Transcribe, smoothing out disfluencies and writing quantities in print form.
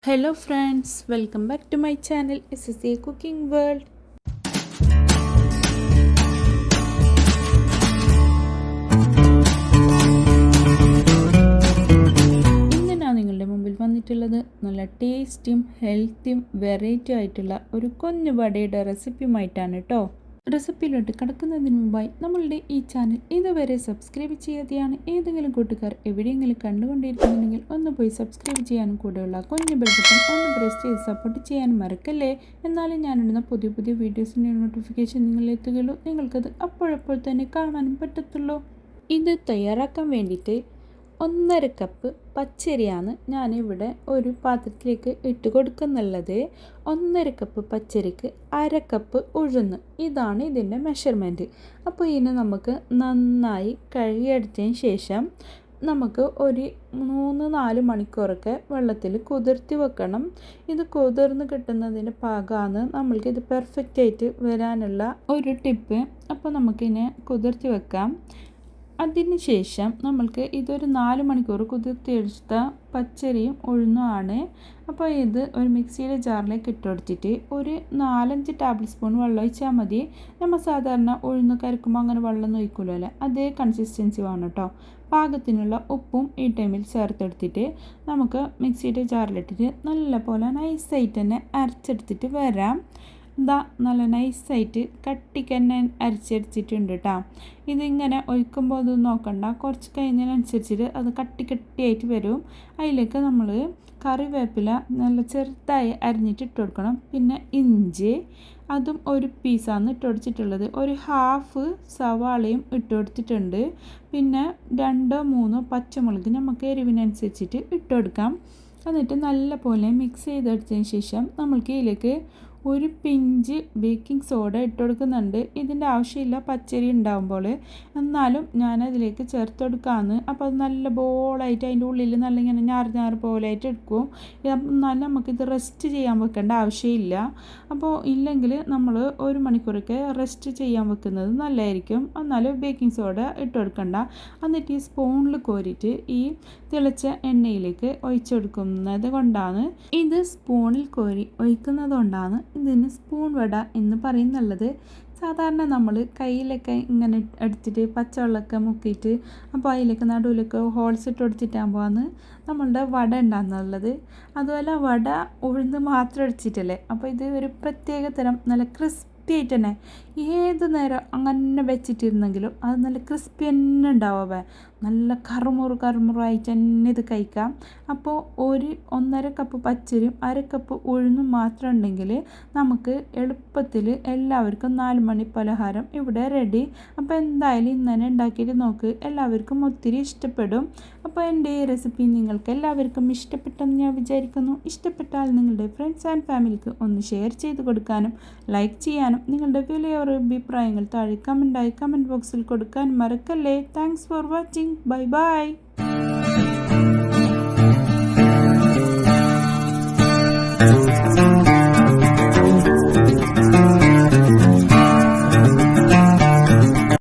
Hello friends, welcome back to my channel SSA Cooking World. ഇന്ന് ഞാൻ നിങ്ങളുടെ മുമ്പിൽ വന്നിട്ടുള്ളത് നല്ല ടേസ്റ്റിയും ഹെൽത്തിയും വെറൈറ്റി ആയിട്ടുള്ള ഒരു കുഞ്ഞു വടയുടെ റെസിപ്പിയുമായിട്ടാണ് കേട്ടോ. റെസിപ്പിയിലോട്ട് കടക്കുന്നതിന് മുമ്പായി നമ്മളുടെ ഈ ചാനൽ ഇതുവരെ സബ്സ്ക്രൈബ് ചെയ്യാതെയാണ് ഏതെങ്കിലും കൂട്ടുകാർ എവിടെയെങ്കിലും കണ്ടുകൊണ്ടിരിക്കുന്നുണ്ടെങ്കിൽ ഒന്ന് പോയി സബ്സ്ക്രൈബ് ചെയ്യാനും കൂടെയുള്ള കുഞ്ഞു ബെൽ ബട്ടൺ ഒന്ന് പ്രസ് ചെയ്ത് സപ്പോർട്ട് ചെയ്യാനും മറക്കല്ലേ. എന്നാലും ഞാനിടുന്ന പുതിയ പുതിയ വീഡിയോസിൻ്റെ നോട്ടിഫിക്കേഷൻ നിങ്ങളിലെത്തുകയുള്ളൂ, നിങ്ങൾക്കത് അപ്പോഴപ്പോൾ തന്നെ കാണാനും പറ്റത്തുള്ളൂ. ഇത് തയ്യാറാക്കാൻ വേണ്ടിയിട്ട് 1.5 കപ്പ് പച്ചരിയാണ് ഞാനിവിടെ ഒരു പാത്രത്തിലേക്ക് ഇട്ട് കൊടുക്കുന്നുള്ളത്. 1.5 കപ്പ് പച്ചരിക്ക് 1/2 കപ്പ് ഉഴുന്ന്, ഇതാണ് ഇതിൻ്റെ മെഷർമെൻറ്റ്. അപ്പോൾ ഇതിനെ നമുക്ക് നന്നായി കഴുകിയെടുത്തതിന് ശേഷം നമുക്ക് ഒരു 3-4 മണിക്കൂറൊക്കെ വെള്ളത്തിൽ കുതിർത്തി വെക്കണം. ഇത് കുതിർന്ന് കിട്ടുന്നതിൻ്റെ പാകമാണ് നമ്മൾക്കിത് പെർഫെക്റ്റ് ആയിട്ട് വരാനുള്ള ഒരു ടിപ്പ്. അപ്പോൾ നമുക്കിതിനെ കുതിർത്തി വെക്കാം. അതിന് ശേഷം നമ്മൾക്ക് ഇതൊരു 4 മണിക്കൂർ കുതിർത്തിയെടുത്ത പച്ചരിയും ഉഴുന്നുമാണ്. അപ്പോൾ ഇത് ഒരു മിക്സിയുടെ ജാറിലേക്ക് ഇട്ട് കൊടുത്തിട്ട് ഒരു 4-5 ടേബിൾ സ്പൂൺ വെള്ളം ഒഴിച്ചാൽ മതി. നമ്മൾ സാധാരണ ഉഴുന്ന് കരക്കുമ്പോൾ അങ്ങനെ വെള്ളം ഒഴിക്കുമല്ലോ, അതേ കൺസിസ്റ്റൻസി വേണം കേട്ടോ. പാകത്തിനുള്ള ഉപ്പും ഈ ടൈമിൽ ചേർത്തെടുത്തിട്ട് നമുക്ക് മിക്സിയുടെ ജാറിലിട്ടിട്ട് നല്ല പോലെ നൈസായിട്ട് തന്നെ അരച്ചെടുത്തിട്ട് വരാം. ഇതാ നല്ല നൈസായിട്ട് കട്ടിക്ക് തന്നെ അരച്ചെടുത്തിട്ടുണ്ട് കേട്ടോ. ഇതിങ്ങനെ ഒഴിക്കുമ്പോൾ അത് നോക്കണ്ട, കുറച്ച് കഴിഞ്ഞതിനനുസരിച്ചിട്ട് അത് കട്ടിയായിട്ട് വരും. അതിലേക്ക് നമ്മൾ കറിവേപ്പില നല്ല ചെറുതായി അരിഞ്ഞിട്ട് ഇട്ട് കൊടുക്കണം. പിന്നെ ഇഞ്ചി, അതും ഒരു പീസാണ് ഇട്ട് കൊടുത്തിട്ടുള്ളത്. ഒരു ഹാഫ് സവാളയും ഇട്ട് കൊടുത്തിട്ടുണ്ട്. പിന്നെ 2-3 പച്ചമുളക് നമുക്ക് എരിവിനനുസരിച്ചിട്ട് ഇട്ട് കൊടുക്കാം. എന്നിട്ട് നല്ല പോലെ മിക്സ് ചെയ്തെടുത്തതിന് ശേഷം നമ്മൾക്ക് ഇതിലേക്ക് ഒരു പിഞ്ച് ബേക്കിംഗ് സോഡ ഇട്ട് കൊടുക്കുന്നുണ്ട്. ഇതിൻ്റെ ആവശ്യമില്ല പച്ചരി ഉണ്ടാകുമ്പോൾ, എന്നാലും ഞാനതിലേക്ക് ചേർത്ത് കൊടുക്കാമെന്ന്. അപ്പോൾ അത് നല്ല ബോളായിട്ട് അതിൻ്റെ ഉള്ളിൽ നല്ല ഇങ്ങനെ ഞാറ് പോലായിട്ട് എടുക്കും. എന്നാലും നമുക്കിത് റെസ്റ്റ് ചെയ്യാൻ വെക്കേണ്ട ആവശ്യമില്ല. അപ്പോൾ ഇല്ലെങ്കിൽ നമ്മൾ 1 മണിക്കൂറൊക്കെ റെസ്റ്റ് ചെയ്യാൻ വെക്കുന്നത് നല്ലതായിരിക്കും. എന്നാലും ബേക്കിംഗ് സോഡ ഇട്ട് കൊടുക്കണ്ട. എന്നിട്ട് ഈ സ്പൂണിൽ കോരിയിട്ട് ഈ തിളച്ച എണ്ണയിലേക്ക് ഒഴിച്ചെടുക്കുന്നത് കൊണ്ടാണ്, ഇത് സ്പൂണിൽ കോരി ഒഴിക്കുന്നത് കൊണ്ടാണ് ഇതിന് സ്പൂൺ വട എന്ന് പറയുന്നുള്ളത്. സാധാരണ നമ്മൾ കയ്യിലൊക്കെ ഇങ്ങനെ എടുത്തിട്ട് പച്ചവെള്ളമൊക്കെ മുക്കിയിട്ട് അപ്പോൾ അതിലേക്ക് നടുവിലൊക്കെ ഹോൾസ് ഇട്ട് കൊടുത്തിട്ടാകുമ്പോഴാണ് നമ്മളുടെ വട ഉണ്ടാകുന്നുള്ളത്. അതുപോലെ വട ഉഴുന്ന് മാത്രം അടിച്ചിട്ടല്ലേ, അപ്പോൾ ഇത് ഒരു പ്രത്യേക തരം നല്ല ക്രിസ്പി ആയിട്ട് തന്നെ ഏത് നേരം അങ്ങനെ വെച്ചിട്ടിരുന്നെങ്കിലും അത് നല്ല ക്രിസ്പി തന്നെ ഉണ്ടാവുക. നല്ല കറുമുറായിട്ട് തന്നെ ഇത് കഴിക്കാം. അപ്പോൾ 1.5 കപ്പ് പച്ചരിയും 1/2 കപ്പ് ഉഴുന്നും മാത്രം ഉണ്ടെങ്കിൽ നമുക്ക് എളുപ്പത്തിൽ എല്ലാവർക്കും 4 മണി പലഹാരം ഇവിടെ റെഡി. അപ്പോൾ എന്തായാലും ഇന്ന് തന്നെ ഉണ്ടാക്കിയിട്ട് നോക്ക്, എല്ലാവർക്കും ഒത്തിരി ഇഷ്ടപ്പെടും. അപ്പോൾ എൻ്റെ ഈ റെസിപ്പി നിങ്ങൾക്ക് എല്ലാവർക്കും ഇഷ്ടപ്പെട്ടെന്ന് ഞാൻ വിചാരിക്കുന്നു. ഇഷ്ടപ്പെട്ടാൽ നിങ്ങളുടെ ഫ്രണ്ട്സ് ആൻഡ് ഫാമിലിക്ക് ഒന്ന് ഷെയർ ചെയ്ത് കൊടുക്കാനും ലൈക്ക് ചെയ്യാനും നിങ്ങളുടെ വിലയേറിയ അഭിപ്രായങ്ങൾ താഴെ കമൻറ്റ് ബോക്സിൽ കൊടുക്കാൻ മറക്കല്ലേ. Thanks for watching. Bye bye.